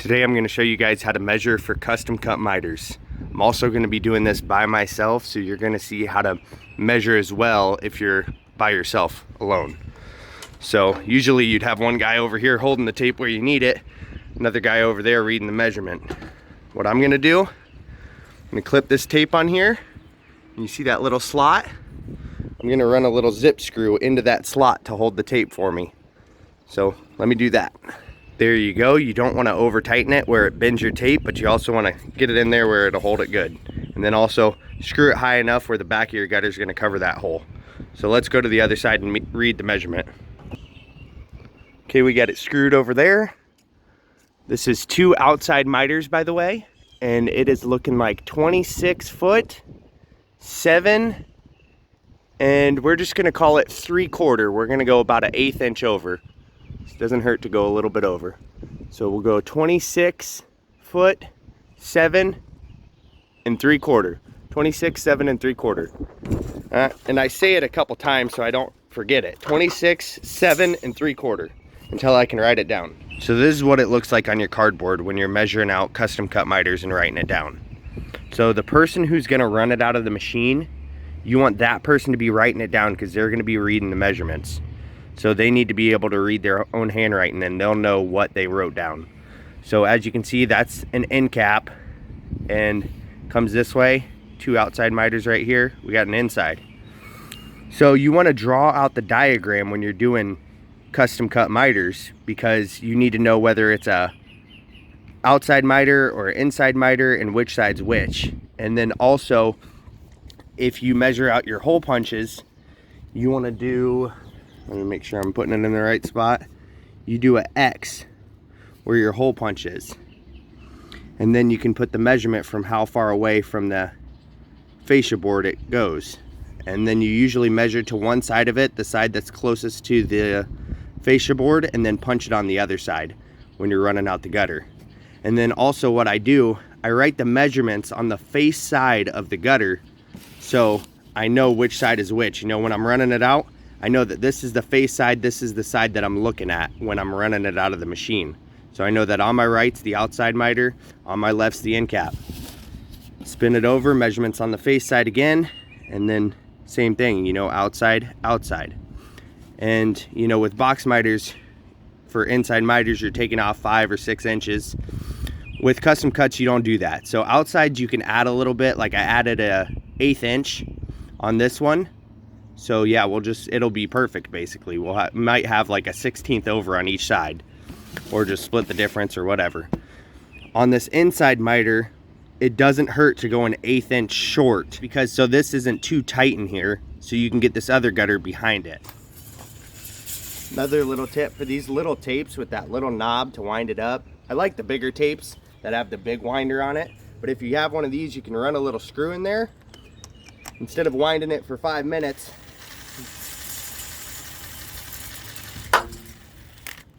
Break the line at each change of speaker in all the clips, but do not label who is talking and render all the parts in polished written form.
Today I'm going to show you guys how to measure for custom cut miters. I'm also going to be doing this by myself, so you're going to see how to measure as well if you're by yourself alone. So usually you'd have one guy over here holding the tape where you need it, another guy over there reading the measurement. What I'm going to do, I'm going to clip this tape on here. You see that little slot? I'm going to run a little zip screw into that slot to hold the tape for me. So let me do that. There you go. You don't want to over tighten it where it bends your tape, but you also want to get it in there where it'll hold it good. And then also screw it high enough where the back of your gutter is going to cover that hole. So let's go to the other side and read the measurement. Okay, we got it screwed over there. This is 2 outside miters, by the way, and it is looking like 26 foot 7, and we're just going to call it 3/4. We're going to go about an 1/8 inch over. It doesn't hurt to go a little bit over. So we'll go 26 foot 7 and 3/4. 26, 7 and 3/4. And I say it a couple times so I don't forget it. 26, 7 and 3/4 until I can write it down. So this is what it looks like on your cardboard when you're measuring out custom cut miters and writing it down. So the person who's gonna run it out of the machine, you want that person to be writing it down because they're gonna be reading the measurements. So they need to be able to read their own handwriting and they'll know what they wrote down. So as you can see, that's an end cap and comes this way. 2 outside miters right here. We got an inside. So you want to draw out the diagram when you're doing custom cut miters because you need to know whether it's a outside miter or inside miter and which side's which. And then also, if you measure out your hole punches, you want to do, let me make sure I'm putting it in the right spot. You do an X where your hole punch is. And then you can put the measurement from how far away from the fascia board it goes. And then you usually measure to one side of it, the side that's closest to the fascia board, and then punch it on the other side when you're running out the gutter. And then also what I do, I write the measurements on the face side of the gutter so I know which side is which. You know, when I'm running it out, I know that this is the face side, this is the side that I'm looking at when I'm running it out of the machine. So I know that on my right's the outside miter, on my left's the end cap. Spin it over, measurements on the face side again, and then same thing, you know, outside, outside. And, you know, with box miters, for inside miters, you're taking off 5 or 6 inches. With custom cuts, you don't do that. So outside, you can add a little bit, like I added a 1/8 inch on this one. So yeah, it'll be perfect basically. Might have like a 1/16 over on each side, or just split the difference or whatever. On this inside miter, it doesn't hurt to go an 1/8 inch short because so this isn't too tight in here, so you can get this other gutter behind it. Another little tip for these little tapes with that little knob to wind it up. I like the bigger tapes that have the big winder on it, but if you have one of these, you can run a little screw in there. Instead of winding it for 5 minutes,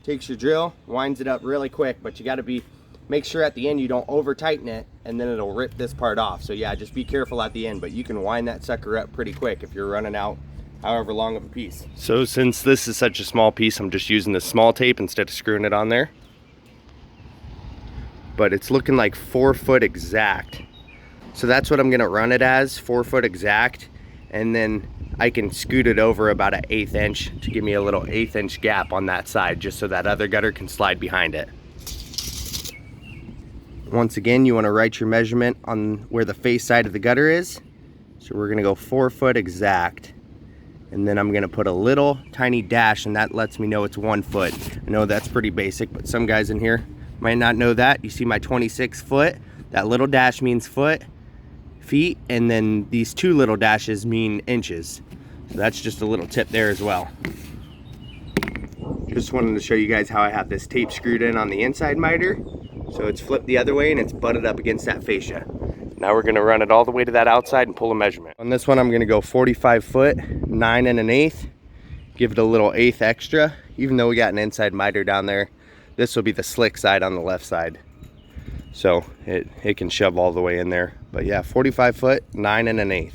takes your drill, winds it up really quick, but you got to make sure at the end you don't over tighten it and then it'll rip this part off. So yeah, just be careful at the end, but you can wind that sucker up pretty quick if you're running out however long of a piece. So since this is such a small piece, I'm just using the small tape instead of screwing it on there. But it's looking like 4 foot exact. So that's what I'm gonna run it as, 4 foot exact, and then I can scoot it over about an 1/8 inch to give me a little 1/8 inch gap on that side, just so that other gutter can slide behind it. Once again, you wanna write your measurement on where the face side of the gutter is. So we're gonna go 4 foot exact. And then I'm gonna put a little tiny dash, and that lets me know it's 1 foot. I know that's pretty basic, but some guys in here might not know that. You see my 26 foot? That little dash means feet, and then these 2 little dashes mean inches. So that's just a little tip there as well. Just wanted to show you guys how I have this tape screwed in on the inside miter. So it's flipped the other way and it's butted up against that fascia. Now we're gonna run it all the way to that outside and pull a measurement. On this one, I'm gonna go 45 foot, 9 1/8. Give it a little 1/8 extra. Even though we got an inside miter down there, this will be the slick side on the left side. So it can shove all the way in there. But yeah, 45 foot, 9 1/8.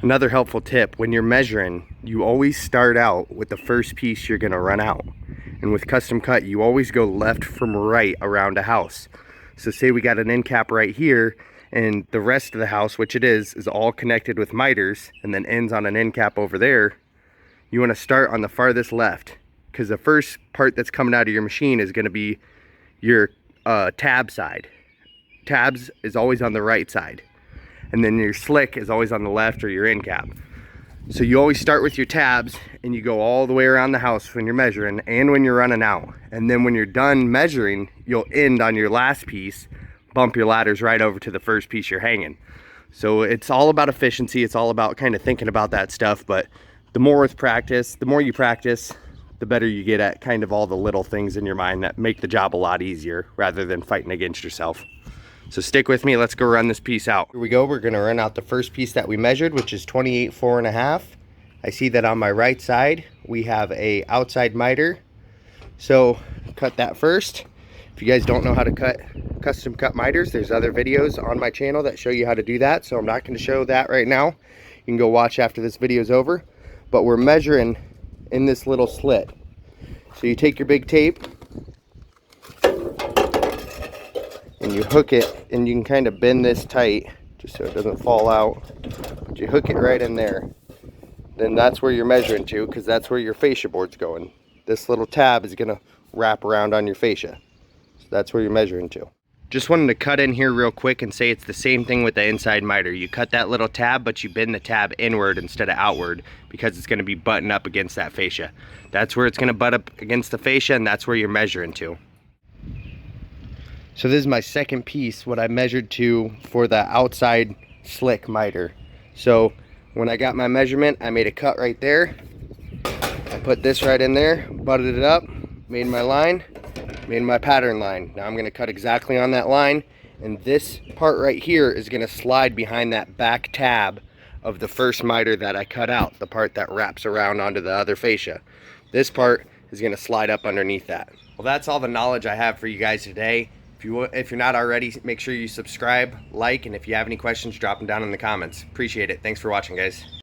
Another helpful tip, when you're measuring, you always start out with the first piece you're gonna run out. And with custom cut, you always go left from right around a house. So say we got an end cap right here, and the rest of the house, which it is all connected with miters and then ends on an end cap over there. You want to start on the farthest left, because the first part that's coming out of your machine is going to be your tab side. Tabs is always on the right side, and then your slick is always on the left, or your end cap. So you always start with your tabs and you go all the way around the house when you're measuring and when you're running out. And then when you're done measuring, you'll end on your last piece, bump your ladders right over to the first piece you're hanging. So it's all about efficiency. It's all about kind of thinking about that stuff. But the more with practice, the more you practice, the better you get at kind of all the little things in your mind that make the job a lot easier rather than fighting against yourself. So stick with me, let's go run this piece out. Here we go, we're gonna run out the first piece that we measured, which is 28 4.5. I see that on my right side, we have a outside miter. So cut that first. If you guys don't know how to cut custom cut miters, there's other videos on my channel that show you how to do that. So I'm not gonna show that right now. You can go watch after this video's over. But we're measuring in this little slit. So you take your big tape, and you hook it, and you can kind of bend this tight just so it doesn't fall out, but you hook it right in there. Then that's where you're measuring to, because that's where your fascia board's going. This little tab is going to wrap around on your fascia, so that's where you're measuring to. Just wanted to cut in here real quick and say it's the same thing with the inside miter. You cut that little tab, but you bend the tab inward instead of outward, because it's going to be butting up against that fascia. That's where it's going to butt up against the fascia, and that's where you're measuring to. So this is my second piece, what I measured to for the outside slick miter. So when I got my measurement, I made a cut right there. I put this right in there, butted it up, made my line, made my pattern line. Now I'm going to cut exactly on that line, and this part right here is going to slide behind that back tab of the first miter that I cut out, the part that wraps around onto the other fascia. This part is going to slide up underneath that. Well, that's all the knowledge I have for you guys today. If you're not already, make sure you subscribe, like, and if you have any questions, drop them down in the comments. Appreciate it. Thanks for watching, guys.